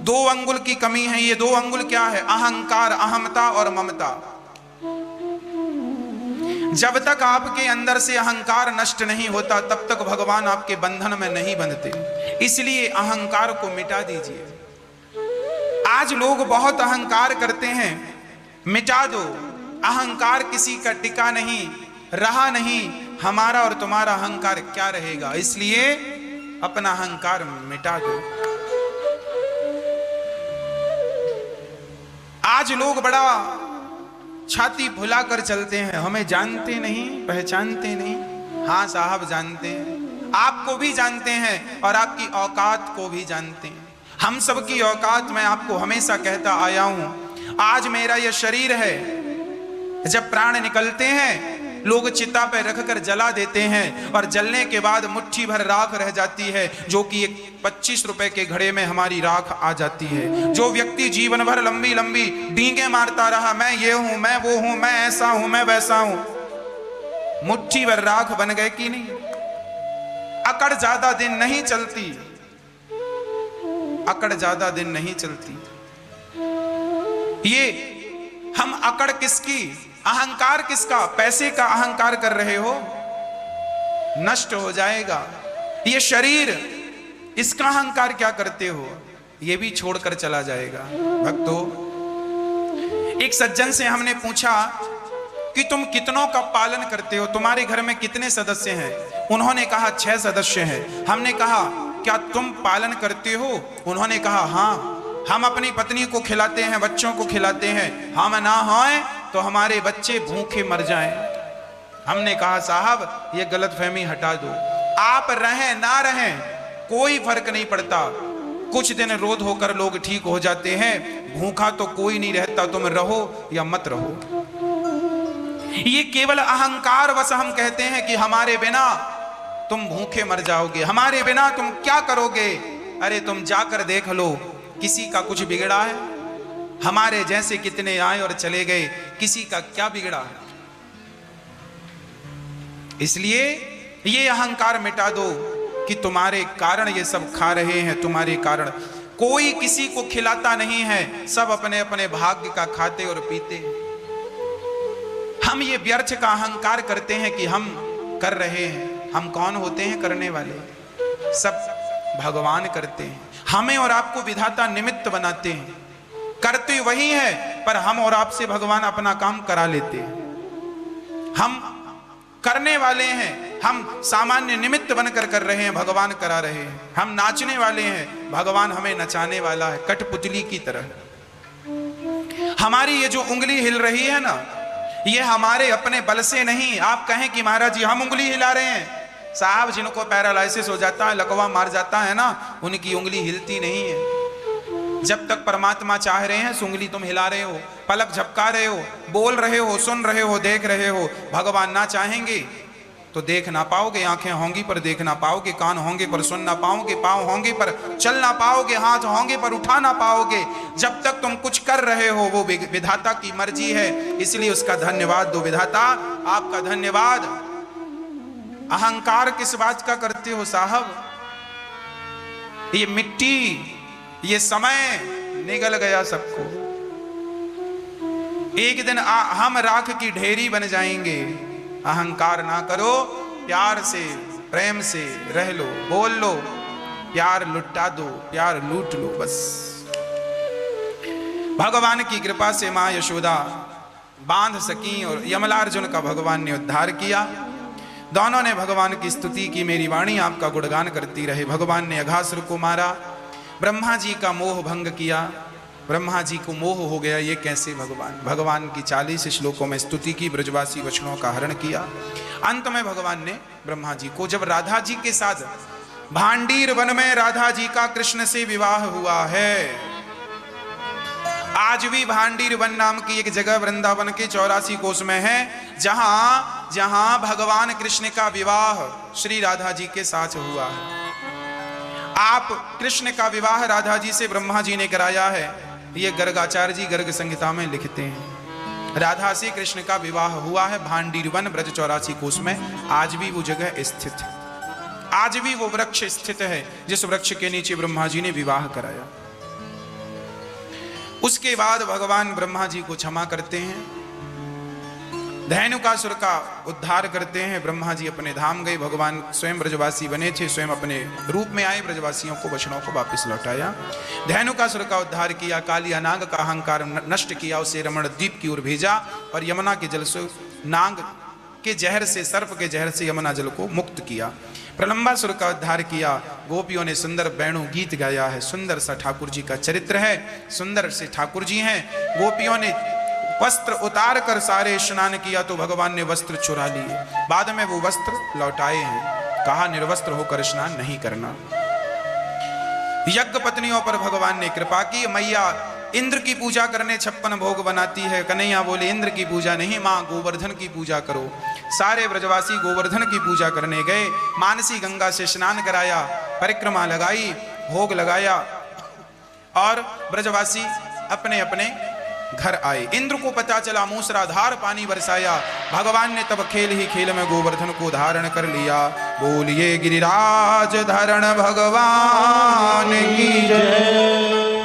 Speaker 1: 2 अंगुल की कमी है। ये 2 अंगुल क्या है? अहंकार, अहमता और ममता। जब तक आपके अंदर से अहंकार नष्ट नहीं होता तब तक भगवान आपके बंधन में नहीं बंधते। इसलिए अहंकार को मिटा दीजिए। आज लोग बहुत अहंकार करते हैं, मिटा दो। अहंकार किसी का टिका नहीं, रहा नहीं। हमारा और तुम्हारा अहंकार क्या रहेगा? इसलिए अपना अहंकार मिटा दो। आज लोग बड़ा छाती फुलाकर चलते हैं, हमें जानते नहीं, पहचानते नहीं। हाँ साहब जानते हैं, आपको भी जानते हैं और आपकी औकात को भी जानते हैं। हम सबकी औकात मैं आपको हमेशा कहता आया हूं। आज मेरा यह शरीर है, जब प्राण निकलते हैं लोग चिता पे रखकर जला देते हैं और जलने के बाद मुट्ठी भर राख रह जाती है, जो कि एक 25 रुपए के घड़े में हमारी राख आ जाती है। जो व्यक्ति जीवन भर लंबी लंबी डींगे मारता रहा, मैं ये हूं, मैं वो हूं, मैं ऐसा हूं, मैं वैसा हूं, मुट्ठी भर राख बन गए कि नहीं? अकड़ ज्यादा दिन नहीं चलती, अकड़ ज्यादा दिन नहीं चलती। ये हम अकड़ किसकी, अहंकार किसका? पैसे का अहंकार कर रहे हो, नष्ट हो जाएगा। ये शरीर, इसका अहंकार क्या करते हो? ये भी छोड़कर चला जाएगा। भक्तों, एक सज्जन से हमने पूछा कि तुम कितनों का पालन करते हो, तुम्हारे घर में कितने सदस्य हैं? उन्होंने कहा 6 सदस्य हैं। हमने कहा क्या तुम पालन करते हो? उन्होंने कहा हाँ, हम अपनी पत्नी को खिलाते हैं, बच्चों को खिलाते हैं। हम ना होए तो हमारे बच्चे भूखे मर जाएं। हमने कहा साहब ये गलतफहमी हटा दो, आप रहें ना रहें कोई फर्क नहीं पड़ता। कुछ दिन रोध होकर लोग ठीक हो जाते हैं, भूखा तो कोई नहीं रहता, तुम रहो या मत रहो। ये केवल अहंकार वश हम कहते हैं कि हमारे बिना तुम भूखे मर जाओगे, हमारे बिना तुम क्या करोगे। अरे तुम जाकर देख लो, किसी का कुछ बिगड़ा है? हमारे जैसे कितने आए और चले गए, किसी का क्या बिगड़ा है? इसलिए ये अहंकार मिटा दो कि तुम्हारे कारण ये सब खा रहे हैं, तुम्हारे कारण। कोई किसी को खिलाता नहीं है, सब अपने अपने भाग्य का खाते और पीते। हम ये व्यर्थ का अहंकार करते हैं कि हम कर रहे हैं। हम कौन होते हैं करने वाले? सब भगवान करते हैं। हमें और आपको विधाता निमित्त बनाते हैं, करते वही है, पर हम और आपसे भगवान अपना काम करा लेते हैं। हम करने वाले हैं, हम सामान्य निमित्त बनकर कर रहे हैं, भगवान करा रहे हैं। हम नाचने वाले हैं, भगवान हमें नचाने वाला है, कठपुतली की तरह। हमारी ये जो उंगली हिल रही है ना, ये हमारे अपने बल से नहीं। आप कहें कि महाराज जी हम उंगली हिला रहे हैं, साहब जिनको पैरालाइसिस हो जाता है, लकवा मार जाता है ना, उनकी उंगली हिलती नहीं है। जब तक परमात्मा चाह रहे हैं, उंगली तुम हिला रहे हो, पलक झपका रहे हो, बोल रहे हो, सुन रहे हो, देख रहे हो। भगवान ना चाहेंगे तो देख ना पाओगे, आंखें होंगी पर देख ना पाओगे, कान होंगे पर सुन ना पाओगे, पांव होंगे पर चल ना पाओगे, हाथ होंगे पर उठा ना पाओगे। जब तक तुम कुछ कर रहे हो वो विधाता की मर्जी है, इसलिए उसका धन्यवाद दो। विधाता आपका धन्यवाद। अहंकार किस बात का करते हो साहब? ये मिट्टी, ये समय निगल गया सबको। एक दिन हम राख की ढेरी बन जाएंगे। अहंकार ना करो, प्यार से प्रेम से रह लो, बोल लो, प्यार लुटा दो, प्यार लूट लो बस। भगवान की कृपा से मां यशोदा बांध सकी और यमलार्जुन का भगवान ने उद्धार किया। दोनों ने भगवान की स्तुति की, मेरी वाणी आपका गुणगान करती रहे। भगवान ने अघासुर को मारा, ब्रह्मा जी का मोह भंग किया। ब्रह्मा जी को मोह हो गया, ये कैसे भगवान की 40 श्लोकों में स्तुति की, ब्रजवासी वचनों का हरण किया। अंत में भगवान ने ब्रह्मा जी को, जब राधा जी के साथ भांडीर वन में राधा जी का कृष्ण से विवाह हुआ है। आज भी भांडीर वन नाम की एक जगह वृंदावन के 84 कोस में है, जहां भगवान कृष्ण का विवाह श्री राधा जी के साथ हुआ है। आप कृष्ण का विवाह राधा जी से ब्रह्मा जी ने कराया है, ये गर्गाचार्य जी गर्ग संहिता में लिखते हैं। राधा से कृष्ण का विवाह हुआ है भांडीर वन ब्रज 84 कोस में। आज भी वो जगह स्थित है, आज भी वो वृक्ष स्थित है जिस वृक्ष के नीचे ब्रह्मा जी ने विवाह कराया। उसके बाद भगवान ब्रह्मा जी को क्षमा करते हैं, धेनुकासुर का उद्धार करते हैं। ब्रह्मा जी अपने धाम गए, भगवान स्वयं ब्रजवासी बने थे, स्वयं अपने रूप में आए, ब्रजवासियों को वचनों को वापस लौटाया। धेनुकासुर का उद्धार किया, कालिया नाग का अहंकार नष्ट किया, उसे रमण द्वीप की ओर भेजा और यमुना के जल से, नाग के जहर से, सर्प के जहर से यमुना जल को मुक्त किया। प्रलंबासुर का उद्धार किया, गोपियों ने सुंदर वेणु गीत गाया है। सुंदर सा ठाकुर जी का चरित्र है, सुंदर से ठाकुर जी हैं। गोपियों ने वस्त्र उतार कर सारे स्नान किया तो भगवान ने वस्त्र चुरा लिए, बाद में वो वस्त्र लौटाए हैं। कहा निर्वस्त्र होकर स्नान नहीं करना। यज्ञ पत्नियों पर भगवान ने कृपा की। मैया इंद्र की पूजा करने 56 भोग बनाती है। कन्हैया बोले इंद्र की पूजा नहीं मां, गोवर्धन की पूजा करो। सारे ब्रजवासी गोवर्धन की पूजा करने गए। मानसी गंगा से स्नान कराया, परिक्रमा लगाई, भोग लगाया और ब्रजवासी अपने अपने घर आए। इंद्र को पता चला, मूसलाधार पानी बरसाया। भगवान ने तब खेल ही खेल में गोवर्धन को धारण कर लिया। बोलिए गिरिराज धरण भगवान की जय।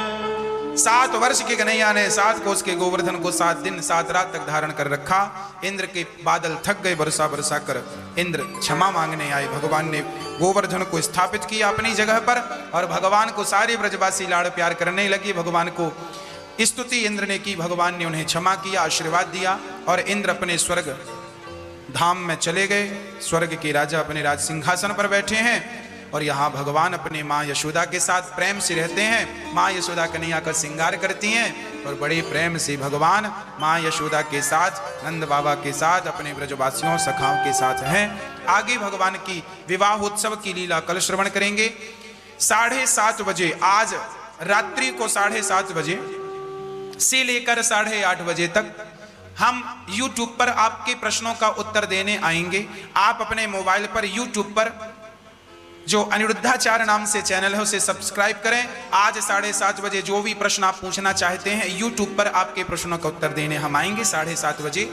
Speaker 1: 7 वर्ष के कन्हैया ने 7 कोस के गोवर्धन को 7 दिन 7 रात तक धारण कर रखा। इंद्र के बादल थक गए, बरसा बरसा कर इंद्र क्षमा मांगने आए। भगवान ने गोवर्धन को स्थापित किया अपनी जगह पर और भगवान को सारे ब्रजवासी लाड़ प्यार करने लगे। भगवान को स्तुति इंद्र ने की, भगवान ने उन्हें क्षमा किया, आशीर्वाद दिया और इंद्र अपने स्वर्ग धाम में चले गए। स्वर्ग के राजा अपने राज सिंहासन पर बैठे हैं और यहाँ भगवान अपने माँ यशोदा के साथ प्रेम से रहते हैं। माँ यशोदा कन्हैया का श्रृंगार करती हैं और बड़े प्रेम से भगवान माँ यशोदा के साथ, नंद बाबा के साथ, अपने ब्रजवासियों सखाओं के साथ हैं। आगे भगवान की विवाहोत्सव की लीला कल श्रवण करेंगे। 7:30 बजे, आज रात्रि को 7:30 बजे से लेकर 8:30 बजे तक हम YouTube पर आपके प्रश्नों का उत्तर देने आएंगे। आप अपने मोबाइल पर YouTube पर जो अनिरुद्धाचार्य नाम से चैनल है उसे सब्सक्राइब करें। आज 7:30 बजे जो भी प्रश्न आप पूछना चाहते हैं YouTube पर आपके प्रश्नों का उत्तर देने हम आएंगे 7:30 बजे।